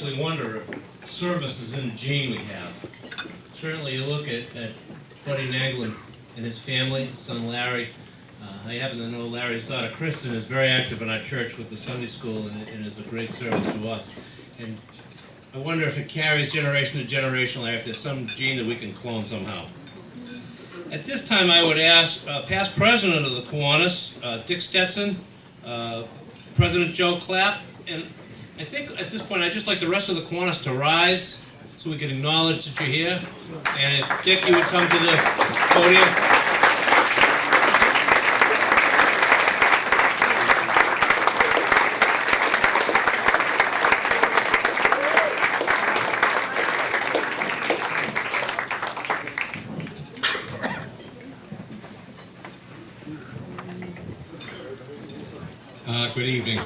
honestly wonder if service is in the gene we have. Certainly you look at Buddy Naglin and his family, his son Larry. I happen to know Larry's daughter Kristen is very active in our church with the Sunday school and is a great service to us. And I wonder if it carries generation to generation, or if there's some gene that we can clone somehow. At this time I would ask past president of the Kiwanis, Dick Stetson, President Joe Clapp, and I think at this point I'd just like the rest of the Kiwanis to rise so we can acknowledge that you're here. And if Dick, you would come to the podium. Good evening.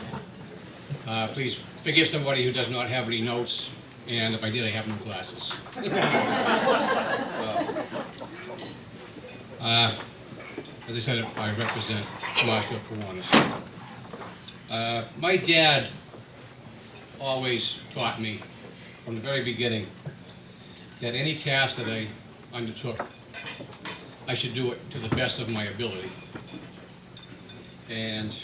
Please forgive somebody who does not have any notes, and if I did, I have no glasses. As I said, I represent Marshall Kiwanis. My dad always taught me from the very beginning that any task that I undertook, I should do it to the best of my ability. And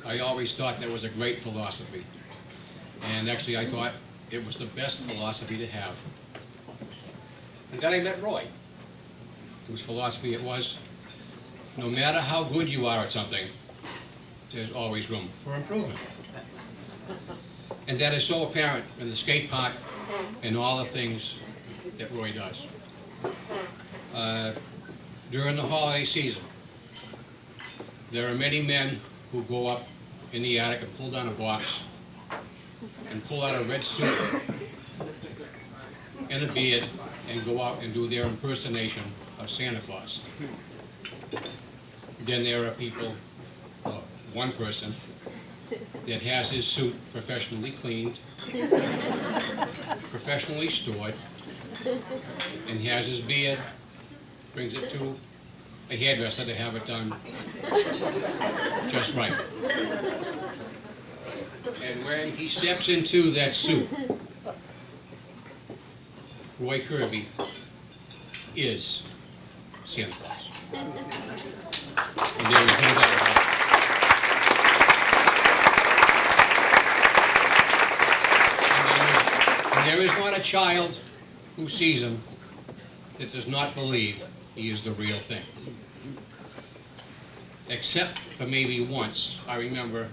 I always thought that was a great philosophy. And actually I thought it was the best philosophy to have. And then I met Roy, whose philosophy it was, no matter how good you are at something, there's always room for improvement. And that is so apparent in the skate park and all the things that Roy does. During the holiday season, there are many men who go up in the attic and pull down a box and pull out a red suit and a beard and go out and do their impersonation of Santa Claus. Then there are people, one person, that has his suit professionally cleaned, professionally stored, and has his beard, brings it to a hairdresser to have it done just right. And when he steps into that suit, Roy Kirby is Santa Claus. And there is no doubt about it. And there is not a child who sees him that does not believe he is the real thing. Except for maybe once. I remember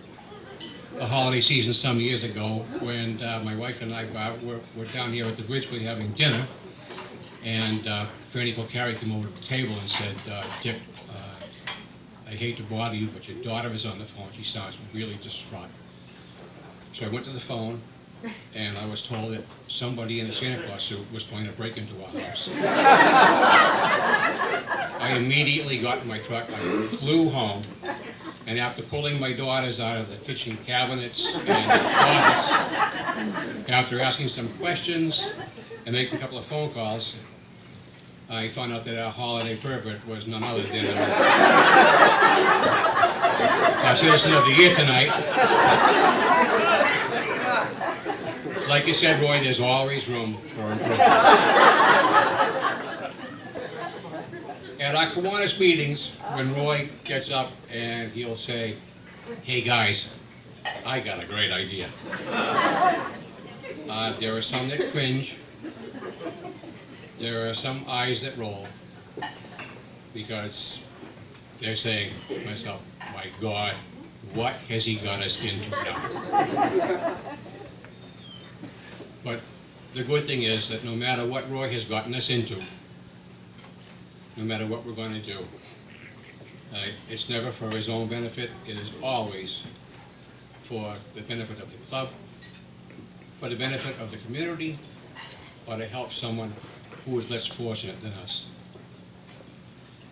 a holiday season some years ago when my wife and I were down here at the Bridgeway having dinner, and Franny Carey came over to the table and said, Dick, I hate to bother you, but your daughter is on the phone. She sounds really distraught. So I went to the phone, and I was told that somebody in a Santa Claus suit was going to break into our house. I immediately got in my truck, I flew home, and after pulling my daughters out of the kitchen cabinets and closets, after asking some questions and making a couple of phone calls, I found out that our holiday pervert was none other than our Citizen of the Year tonight. Like you said, Roy, there's always room for improvement. At our Kiwanis meetings, when Roy gets up and he'll say, hey guys, I got a great idea. There are some that cringe. There are some eyes that roll because they're saying to myself, my God, what has he got us into now? But the good thing is that no matter what Roy has gotten us into, no matter what we're going to do, it's never for his own benefit. It is always for the benefit of the club, for the benefit of the community, or to help someone who is less fortunate than us.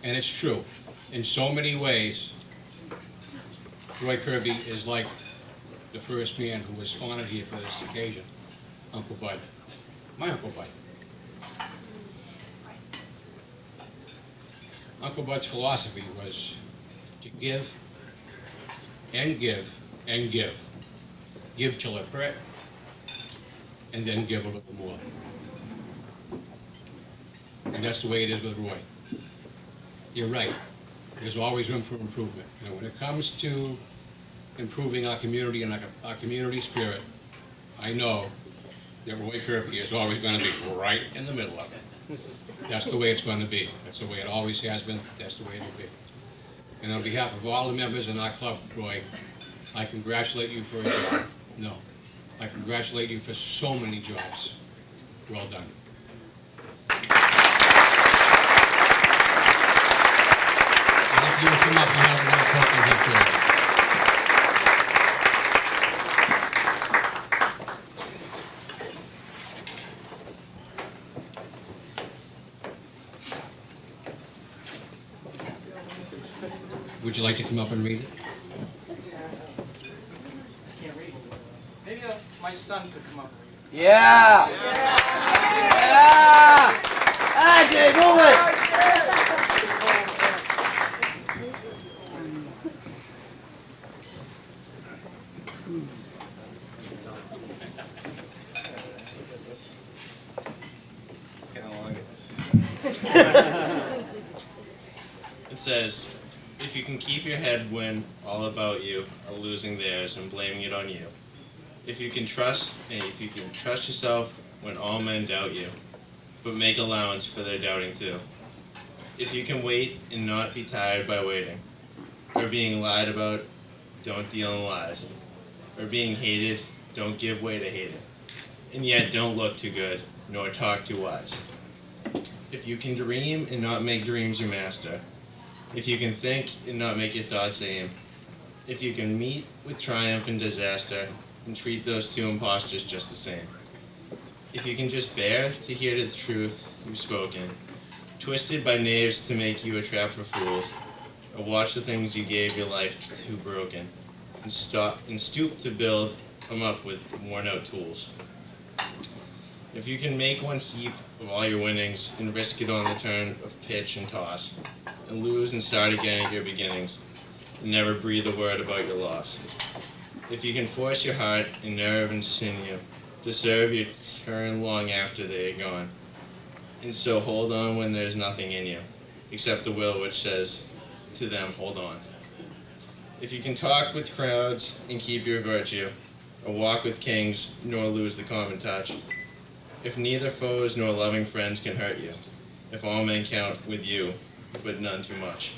And it's true. In so many ways, Roy Kirby is like the first man who was honored here for this occasion, Uncle Bud, my Uncle Bud. Uncle Bud's philosophy was to give and give and give. Give till it hurt, and then give a little more. And that's the way it is with Roy. You're right. There's always room for improvement. You know, when it comes to improving our community and our community spirit, I know that Roy Kirby is always going to be right in the middle of it. That's the way it's going to be. That's the way it always has been. That's the way it will be. And on behalf of all the members in our club, Roy, I congratulate you for a job. No, I congratulate you for so many jobs. Well done. And if you would come up and have a little talking here, too. Would you like to come up and read it? Maybe my son could come up and read it. Yeah! Yeah! Ah, Jay, move it! It's kind of long, It says, if you can keep your head when all about you are losing theirs and blaming it on you. If you can trust yourself when all men doubt you, but make allowance for their doubting too. If you can wait and not be tired by waiting, or being lied about, don't deal in lies, or being hated, don't give way to hating, and yet don't look too good, nor talk too wise. If you can dream and not make dreams your master, if you can think and not make your thoughts aim, if you can meet with triumph and disaster and treat those two impostors just the same, if you can just bear to hear the truth you've spoken, twisted by knaves to make you a trap for fools, or watch the things you gave your life to broken, and stoop to build them up with worn out tools. If you can make one heap of all your winnings and risk it on the turn of pitch and toss, and lose and start again at your beginnings, and never breathe a word about your loss. If you can force your heart and nerve and sinew to serve your turn long after they are gone, and so hold on when there's nothing in you, except the will which says to them, hold on. If you can talk with crowds and keep your virtue, or walk with kings nor lose the common touch, if neither foes nor loving friends can hurt you, if all men count with you, but none too much.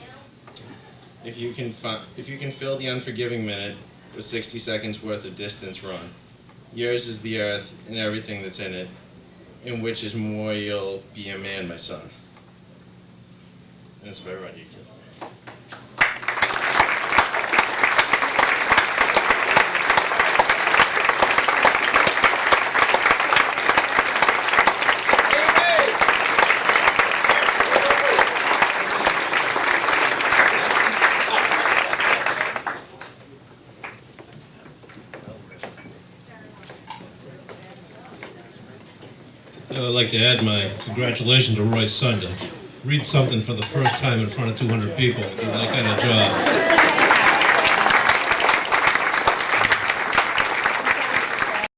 If you can fill the unforgiving minute with 60 seconds worth of distance run, yours is the earth and everything that's in it, in which is more you'll be a man, my son. And that's by Rodney. I'd like to add my congratulations to Roy's son to read something for the first time in front of 200 people and do that kind of job.